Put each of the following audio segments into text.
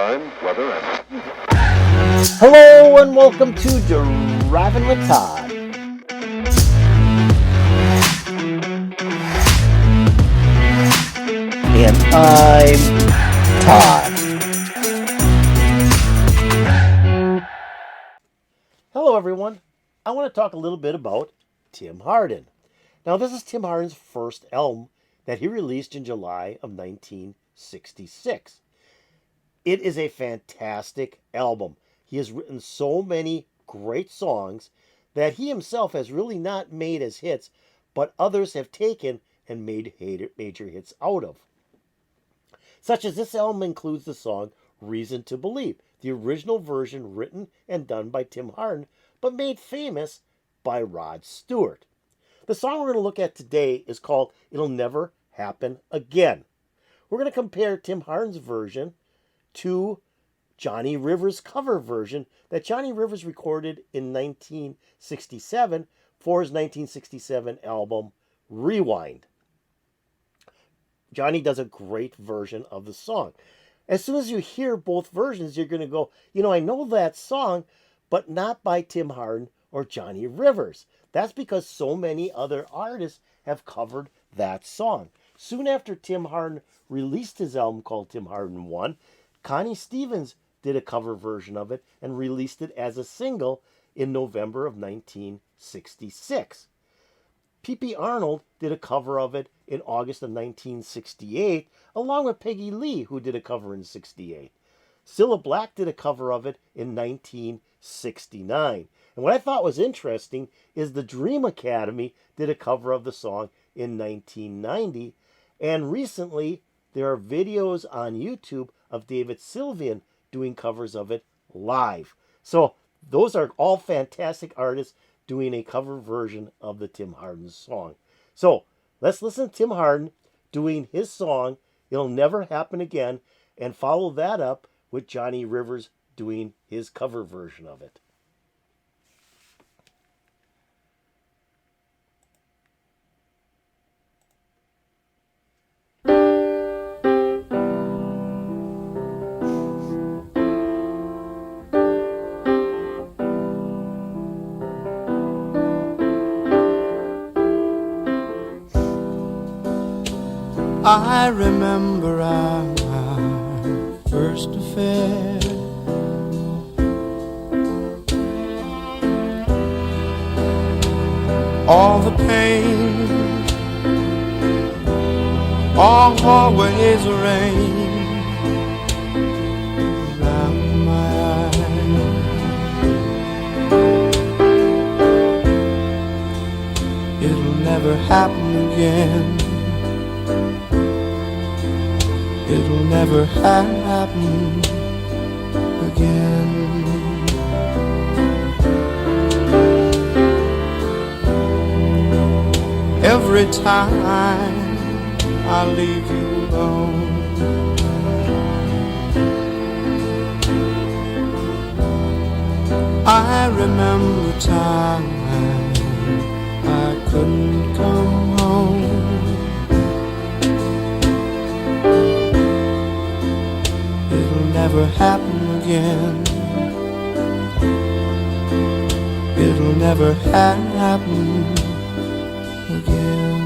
time, weather, and... Hello and welcome to Driving with Todd. And I'm Todd. Hello everyone. I want to talk a little bit about Tim Hardin. Now this is Tim Hardin's first album that he released in July of 1966. It is a fantastic album. He has written so many great songs that he himself has really not made as hits, but others have taken and made major hits out of. Such as this album includes the song Reason to Believe, the original version written and done by Tim Hardin, but made famous by Rod Stewart. The song we're going to look at today is called It'll Never Happen Again. We're going to compare Tim Hardin's version to Johnny Rivers' cover version that Johnny Rivers recorded in 1967 for his 1967 album Rewind. Johnny does a great version of the song. As soon as you hear both versions, you're going to go, I know that song, but not by Tim Hardin or Johnny Rivers. That's because so many other artists have covered that song. Soon after Tim Hardin released his album called Tim Hardin 1, Connie Stevens did a cover version of it and released it as a single in November of 1966. P.P. Arnold did a cover of it in August of 1968, along with Peggy Lee, who did a cover in 68. Cilla Black did a cover of it in 1969. And what I thought was interesting is the Dream Academy did a cover of the song in 1990. And recently, there are videos on YouTube of David Sylvian doing covers of it live. So those are all fantastic artists doing a cover version of the Tim Hardin song. So let's listen to Tim Hardin doing his song, It'll Never Happen Again, and follow that up with Johnny Rivers doing his cover version of it. I remember our first affair. All the pain, always rain around my eyes. It'll never happen again. It'll never happen again. Every time I leave you alone, I remember the time I couldn't come home. Never happen again. It'll never happen again.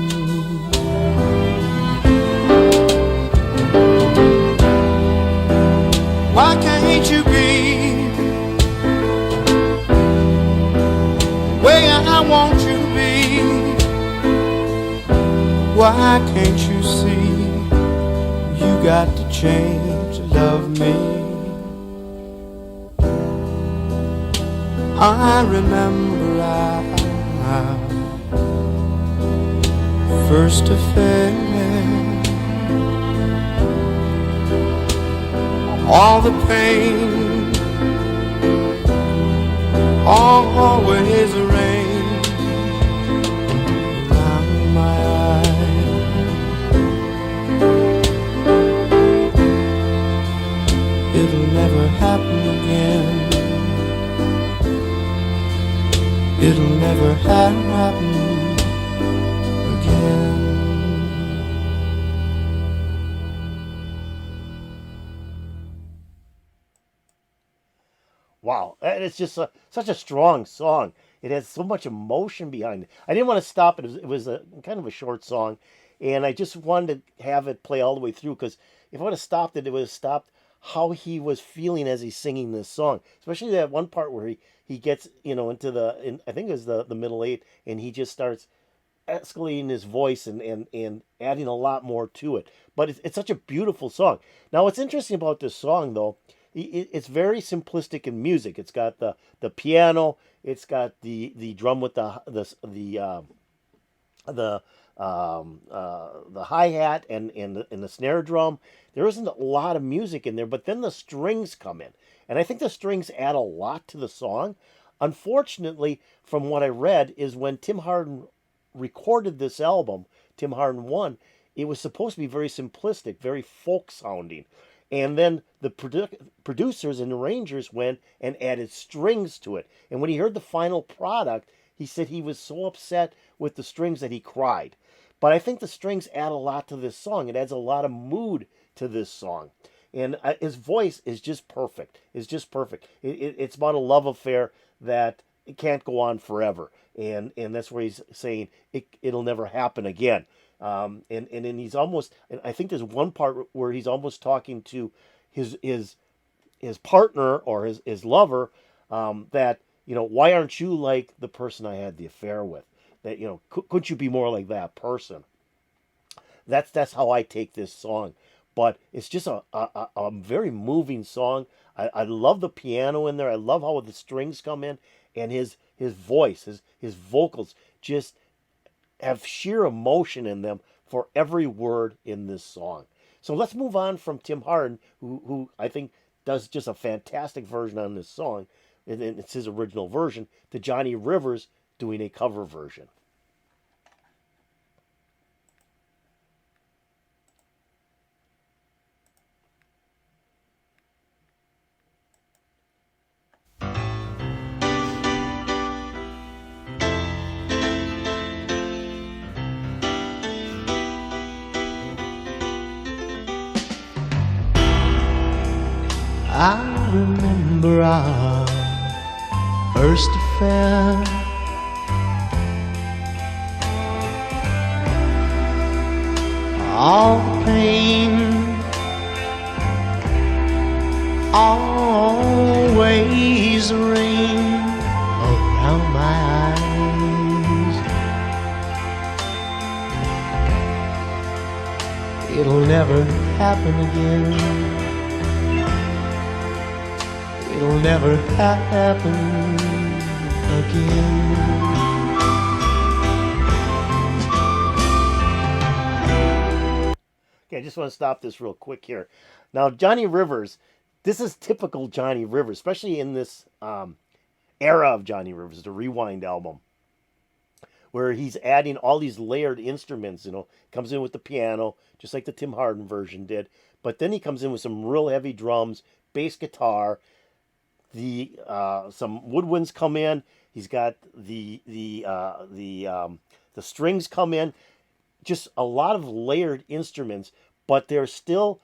Why can't you be where I want you to be? Why can't you see you got to change to love me? I remember our first affair. All the pain, always rain around my eyes. It'll never happen again. It'll never happen again. Wow, and it's just such a strong song. It has so much emotion behind it. I didn't want to stop it. It was a kind of a short song, and I just wanted to have it play all the way through because if I would have stopped it, it would have stopped how he was feeling as he's singing this song. Especially that one part where he gets into I think it was the middle eight, and he just starts escalating his voice and adding a lot more to it. But it's such a beautiful song. Now, what's interesting about this song, though, it's very simplistic in music. It's got the piano, it's got the drum with the the hi hat and the snare drum. There isn't a lot of music in there, but then the strings come in, and I think the strings add a lot to the song. Unfortunately, from what I read, is when Tim Hardin recorded this album, Tim Hardin 1, it was supposed to be very simplistic, very folk sounding. And then the producers and arrangers went and added strings to it. And when he heard the final product, he said he was so upset with the strings that he cried. But I think the strings add a lot to this song. It adds a lot of mood to this song. And his voice is just perfect. It's just perfect. It's about a love affair that it can't go on forever. And that's where he's saying it'll never happen again. And then he's almost, and I think there's one part where he's almost talking to his partner or his lover, that, why aren't you like the person I had the affair with? That, couldn't you be more like that person? That's how I take this song. But it's just a very moving song. I love the piano in there. I love how the strings come in, and his voice, his vocals just have sheer emotion in them for every word in this song. So let's move on from Tim Hardin, who I think does just a fantastic version on this song, and it's his original version, to Johnny Rivers doing a cover version. I remember our first affair. All the pain, always the rain around my eyes. It'll never happen again. It'll never happen again. Okay, I just want to stop this real quick here. Now, Johnny Rivers, this is typical Johnny Rivers, especially in this era of Johnny Rivers, the Rewind album, where he's adding all these layered instruments. Comes in with the piano, just like the Tim Hardin version did, but then he comes in with some real heavy drums, bass guitar. Some woodwinds come in. He's got the strings come in. Just a lot of layered instruments, but they're still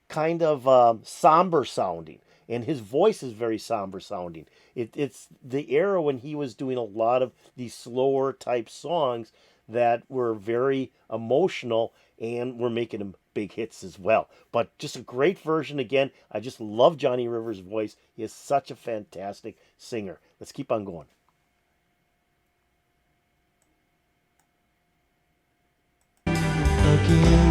kind of somber sounding. And his voice is very somber sounding. It's the era when he was doing a lot of these slower type songs that were very emotional and were making him big hits as well. But just a great version again. I just love Johnny Rivers' voice. He is such a fantastic singer. Let's keep on going. Again.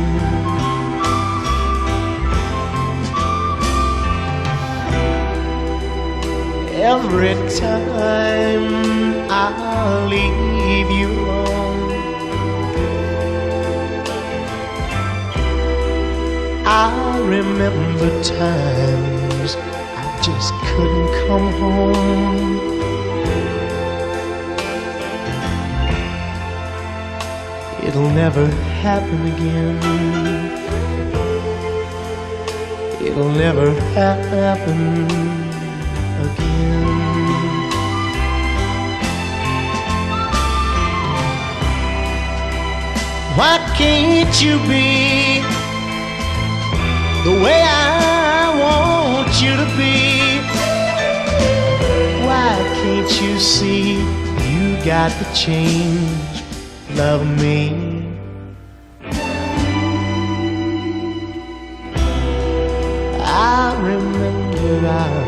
Every time I leave you alone, I remember times I just couldn't come home. It'll never happen again. It'll never happen again. Why can't you be the way I want you to be? got to change, love me. I remember our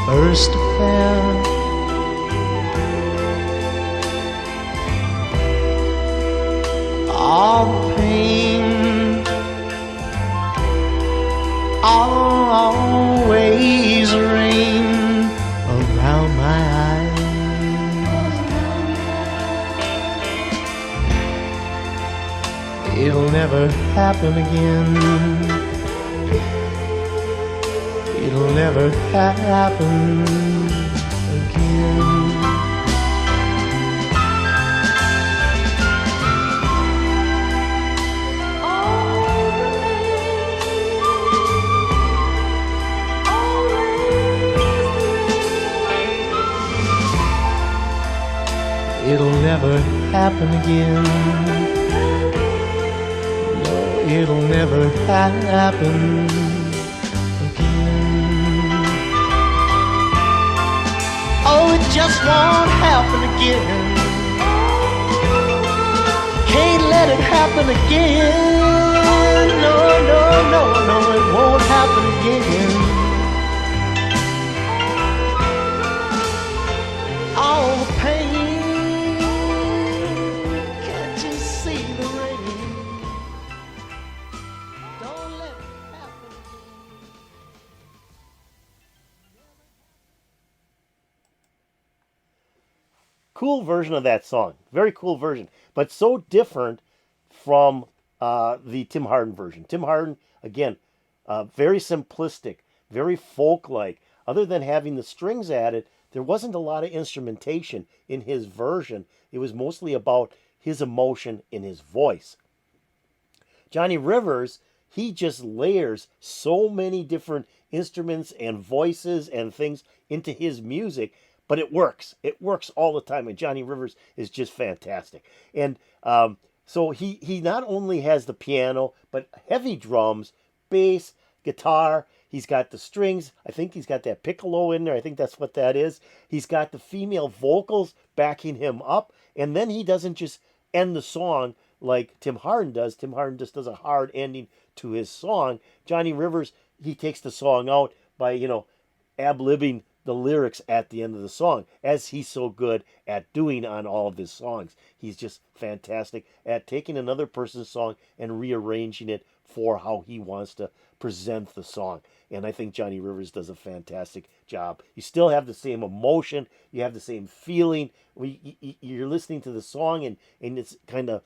first affair. All the pain always rain around my eyes. It'll never happen again. It'll never happen again. It'll never happen again. No, it'll never happen again. Oh, it just won't happen again. Can't let it happen again. No, no, no, no, it won't happen again. All the pain. Cool version of that song. Very cool version. But so different from the Tim Hardin version. Tim Hardin, again, very simplistic, very folk-like. Other than having the strings added, there wasn't a lot of instrumentation in his version. It was mostly about his emotion in his voice. Johnny Rivers, he just layers so many different instruments and voices and things into his music, but it works. It works all the time, and Johnny Rivers is just fantastic. And so he not only has the piano, but heavy drums, bass, guitar. He's got the strings. I think he's got that piccolo in there. I think that's what that is. He's got the female vocals backing him up, and then he doesn't just end the song like Tim Hardin does. Tim Hardin just does a hard ending to his song. Johnny Rivers, he takes the song out by, ad-libbing the lyrics at the end of the song, as he's so good at doing on all of his songs. He's just fantastic at taking another person's song and rearranging it for how he wants to present the song. And I think Johnny Rivers does a fantastic job. You still have the same emotion, you have the same feeling. You're listening to the song and it's kind of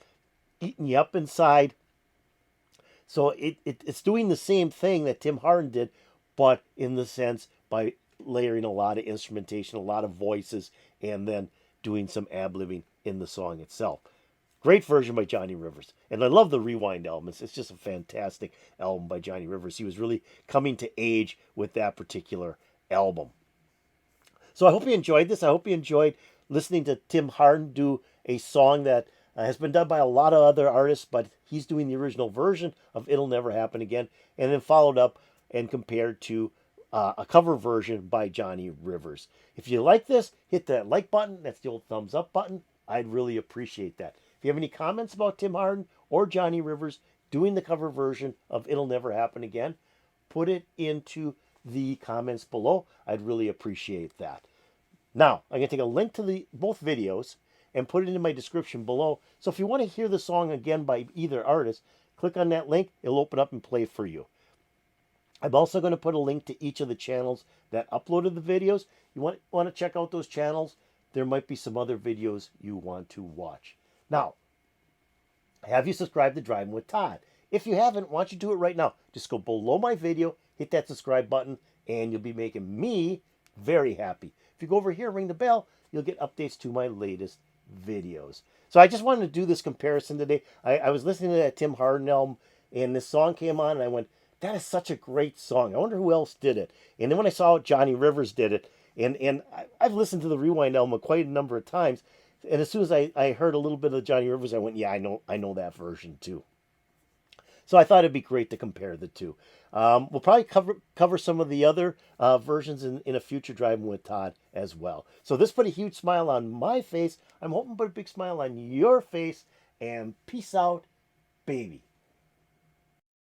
eating you up inside. So it's doing the same thing that Tim Hardin did, but in the sense by layering a lot of instrumentation, a lot of voices, and then doing some ad-libbing in the song itself. Great version by Johnny Rivers. And I love the Rewind album. It's just a fantastic album by Johnny Rivers. He was really coming to age with that particular album. So I hope you enjoyed this. I hope you enjoyed listening to Tim Hardin do a song that has been done by a lot of other artists, but he's doing the original version of It'll Never Happen Again, and then followed up and compared to a cover version by Johnny Rivers. If you like this, hit that like button. That's the old thumbs up button. I'd really appreciate that. If you have any comments about Tim Hardin or Johnny Rivers doing the cover version of It'll Never Happen Again, put it into the comments below. I'd really appreciate that. Now, I'm going to take a link to both videos and put it in my description below. So if you want to hear the song again by either artist, click on that link. It'll open up and play for you. I'm also going to put a link to each of the channels that uploaded the videos. You want to check out those channels. There might be some other videos you want to watch. Now, have you subscribed to Driving with Todd? If you haven't, why don't you do it right now? Just go below my video, hit that subscribe button, and you'll be making me very happy. If you go over here, ring the bell, you'll get updates to my latest videos. So I just wanted to do this comparison today. I was listening to that Tim Hardin album, and this song came on, and I went, that is such a great song. I wonder who else did it. And then when I saw Johnny Rivers did it, and I've listened to the Rewind album quite a number of times, and as soon as I heard a little bit of Johnny Rivers, I went, yeah, I know that version too. So I thought it'd be great to compare the two. We'll probably cover some of the other versions in a future Driving with Todd as well. So this put a huge smile on my face. I'm hoping to put a big smile on your face. And peace out, baby.